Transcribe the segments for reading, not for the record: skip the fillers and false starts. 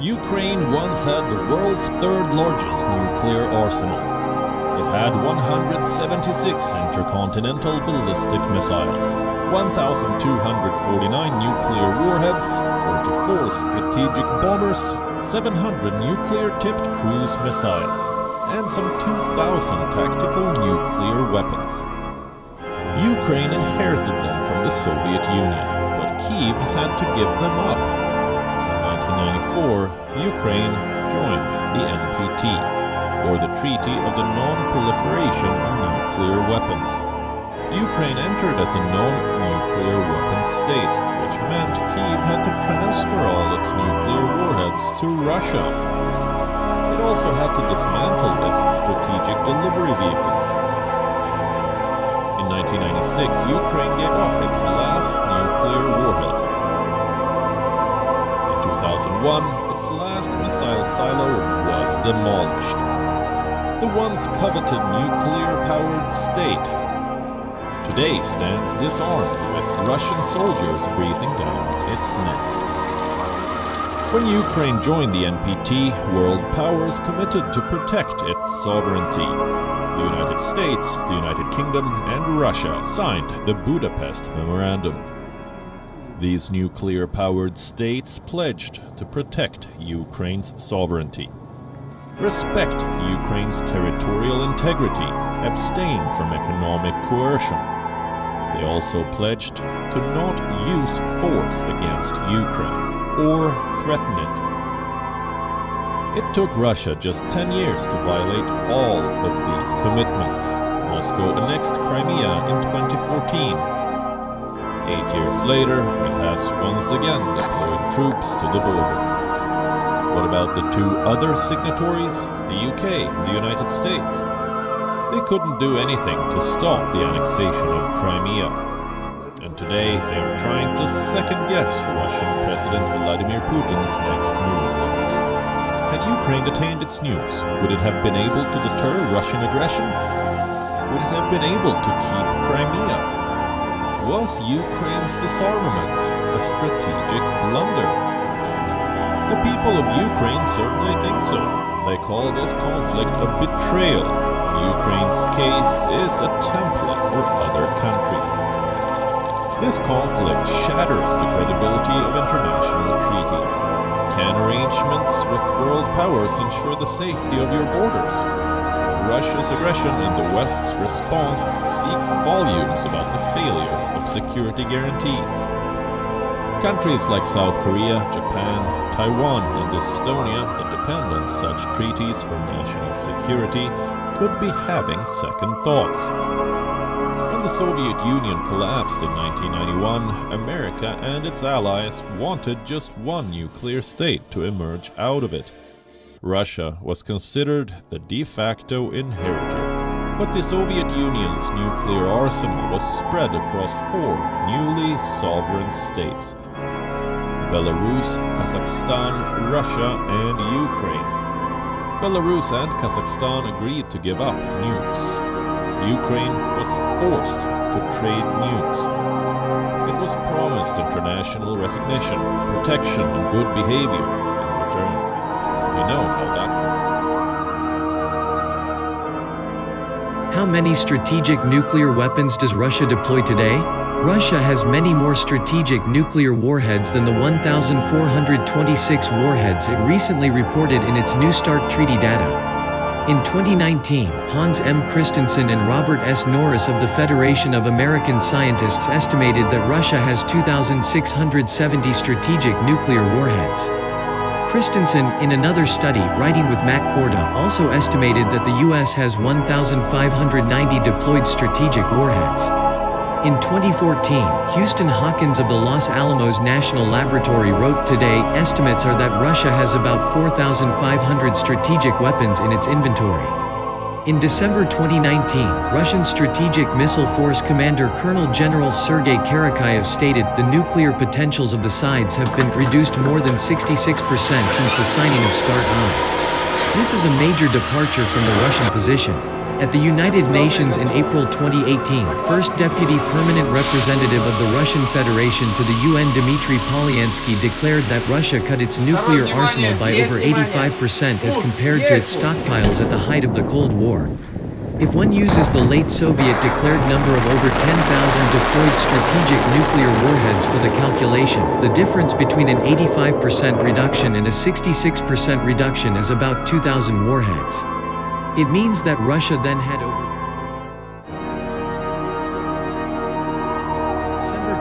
Ukraine once had the world's third largest nuclear arsenal. It had 176 intercontinental ballistic missiles, 1,249 nuclear warheads, 44 strategic bombers, 700 nuclear-tipped cruise missiles, and some 2,000 tactical nuclear weapons. Ukraine inherited them from the Soviet Union, but Kyiv had to give them up. In 1994, Ukraine joined the NPT, or the Treaty of the Non-Proliferation of Nuclear Weapons. Ukraine entered as a non-nuclear weapons state, which meant Kyiv had to transfer all its nuclear warheads to Russia. It also had to dismantle its strategic delivery vehicles. In 1996, Ukraine gave up its last nuclear warhead. In 2001, its last missile silo was demolished. The once coveted nuclear-powered state today stands disarmed, with Russian soldiers breathing down its neck. When Ukraine joined the NPT, world powers committed to protect its sovereignty. The United States, the United Kingdom, and Russia signed the Budapest Memorandum. These nuclear-powered states pledged to protect Ukraine's sovereignty, respect Ukraine's territorial integrity, abstain from economic coercion. They also pledged to not use force against Ukraine or threaten it. It took Russia just 10 years to violate all of these commitments. Moscow annexed Crimea in 2014. 8 years later, it has once again deployed troops to the border. What about the two other signatories, the UK and the United States? They couldn't do anything to stop the annexation of Crimea. And today they are trying to second-guess Russian President Vladimir Putin's next move. Had Ukraine detained its nukes, would it have been able to deter Russian aggression? Would it have been able to keep Crimea? Was Ukraine's disarmament a strategic blunder? The people of Ukraine certainly think so. They call this conflict a betrayal. Ukraine's case is a template for other countries. This conflict shatters the credibility of international treaties. Can arrangements with world powers ensure the safety of your borders? Russia's aggression and the West's response speaks volumes about the failure of security guarantees. Countries like South Korea, Japan, Taiwan, and Estonia that depend on such treaties for national security could be having second thoughts. When the Soviet Union collapsed in 1991, America and its allies wanted just one nuclear state to emerge out of it. Russia was considered the de facto inheritor, but the Soviet Union's nuclear arsenal was spread across 4 newly sovereign states: Belarus, Kazakhstan, Russia, and Ukraine. Belarus and Kazakhstan agreed to give up nukes. Ukraine was forced to trade nukes. It was promised international recognition, protection, and good behavior in return. We know how that turned. How many strategic nuclear weapons does Russia deploy today? Russia has many more strategic nuclear warheads than the 1,426 warheads it recently reported in its New START treaty data. In 2019, Hans M. Christensen and Robert S. Norris of the Federation of American Scientists estimated that Russia has 2,670 strategic nuclear warheads. Christensen, in another study writing with Matt Korda, also estimated that the U.S. has 1,590 deployed strategic warheads. In 2014, Houston Hawkins of the Los Alamos National Laboratory wrote, "Today, estimates are that Russia has about 4,500 strategic weapons in its inventory." In December 2019, Russian Strategic Missile Force Commander Colonel General Sergei Karakayev stated, "The nuclear potentials of the sides have been reduced more than 66% since the signing of START-I." This is a major departure from the Russian position. At the United Nations in April 2018, first Deputy Permanent Representative of the Russian Federation to the UN Dmitry Polyansky declared that Russia cut its nuclear arsenal by over 85% as compared to its stockpiles at the height of the Cold War. If one uses the late Soviet-declared number of over 10,000 deployed strategic nuclear warheads for the calculation, the difference between an 85% reduction and a 66% reduction is about 2,000 warheads. It means that Russia then had over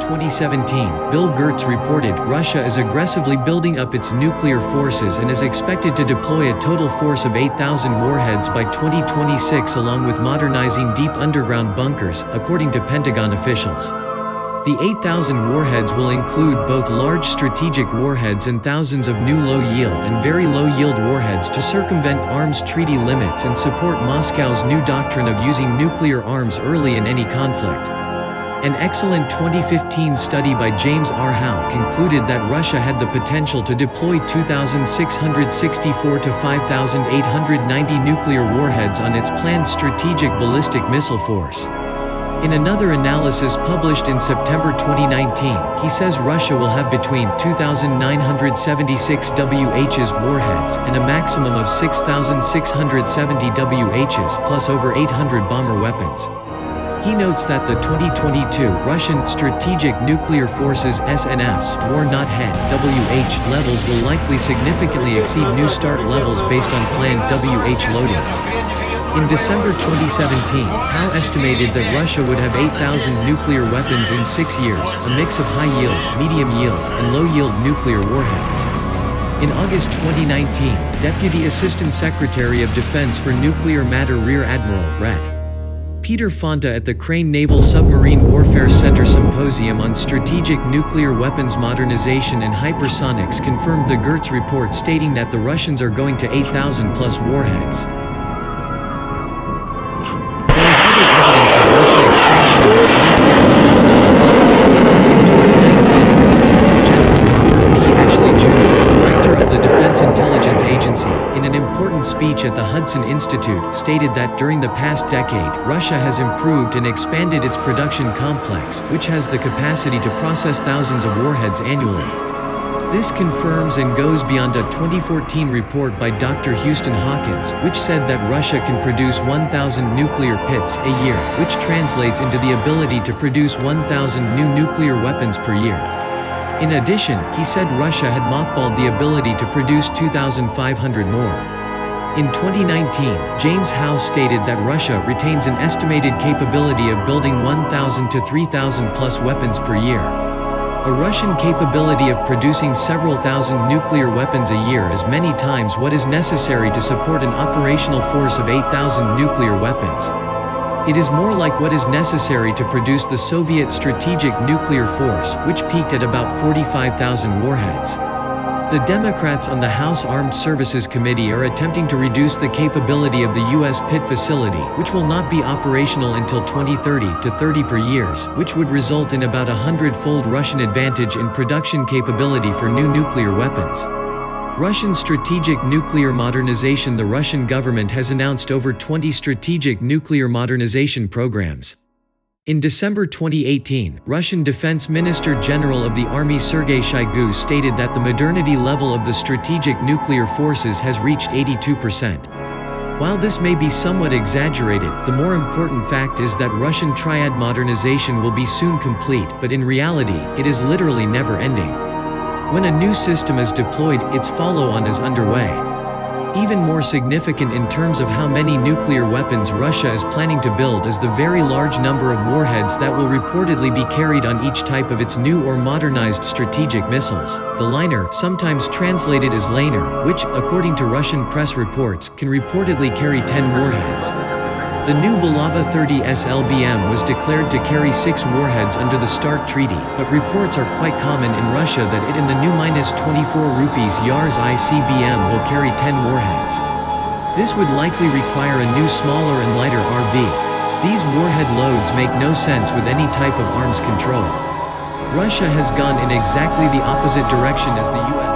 2017, Bill Gertz reported, Russia is aggressively building up its nuclear forces and is expected to deploy a total force of 8,000 warheads by 2026 along with modernizing deep underground bunkers, according to Pentagon officials. The 8,000 warheads will include both large strategic warheads and thousands of new low-yield and very low-yield warheads to circumvent arms treaty limits and support Moscow's new doctrine of using nuclear arms early in any conflict. An excellent 2015 study by James R. Howe concluded that Russia had the potential to deploy 2,664 to 5,890 nuclear warheads on its planned strategic ballistic missile force. In another analysis published in September 2019, he says Russia will have between 2,976 WHs warheads and a maximum of 6,670 WHs plus over 800 bomber weapons. He notes that the 2022 Russian Strategic Nuclear Forces SNF's War Not Head WH levels will likely significantly exceed New START levels based on planned WH loadings. In December 2017, Howe estimated that Russia would have 8,000 nuclear weapons in 6 years, a mix of high-yield, medium-yield, and low-yield nuclear warheads. In August 2019, Deputy Assistant Secretary of Defense for Nuclear Matter Rear Admiral, Ret. Peter Fonta at the Crane Naval Submarine Warfare Center Symposium on Strategic Nuclear Weapons Modernization and Hypersonics confirmed the Gertz report stating that the Russians are going to 8,000 plus warheads. Speech at the Hudson Institute stated that during the past decade, Russia has improved and expanded its production complex, which has the capacity to process thousands of warheads annually. This confirms and goes beyond a 2014 report by Dr. Houston Hawkins, which said that Russia can produce 1,000 nuclear pits a year, which translates into the ability to produce 1,000 new nuclear weapons per year. In addition, he said Russia had mothballed the ability to produce 2,500 more. In 2019, James Howe stated that Russia retains an estimated capability of building 1,000 to 3,000 plus weapons per year. A Russian capability of producing several thousand nuclear weapons a year is many times what is necessary to support an operational force of 8,000 nuclear weapons. It is more like what is necessary to produce the Soviet strategic nuclear force, which peaked at about 45,000 warheads. The Democrats on the House Armed Services Committee are attempting to reduce the capability of the U.S. Pitt facility, which will not be operational until 2030 to 30 per years, which would result in about 100-fold Russian advantage in production capability for new nuclear weapons. Russian strategic nuclear modernization. The Russian government has announced over 20 strategic nuclear modernization programs. In December 2018, Russian Defense Minister General of the Army Sergei Shoigu stated that the modernity level of the strategic nuclear forces has reached 82%. While this may be somewhat exaggerated, the more important fact is that Russian triad modernization will be soon complete, but in reality, it is literally never ending. When a new system is deployed, its follow-on is underway. Even more significant in terms of how many nuclear weapons Russia is planning to build is the very large number of warheads that will reportedly be carried on each type of its new or modernized strategic missiles. The liner, sometimes translated as laner, which, according to Russian press reports, can reportedly carry 10 warheads. The new Bulava 30 SLBM was declared to carry 6 warheads under the START Treaty, but reports are quite common in Russia that it and the new -24 rupees Yars ICBM will carry 10 warheads. This would likely require a new smaller and lighter RV. These warhead loads make no sense with any type of arms control. Russia has gone in exactly the opposite direction as the US.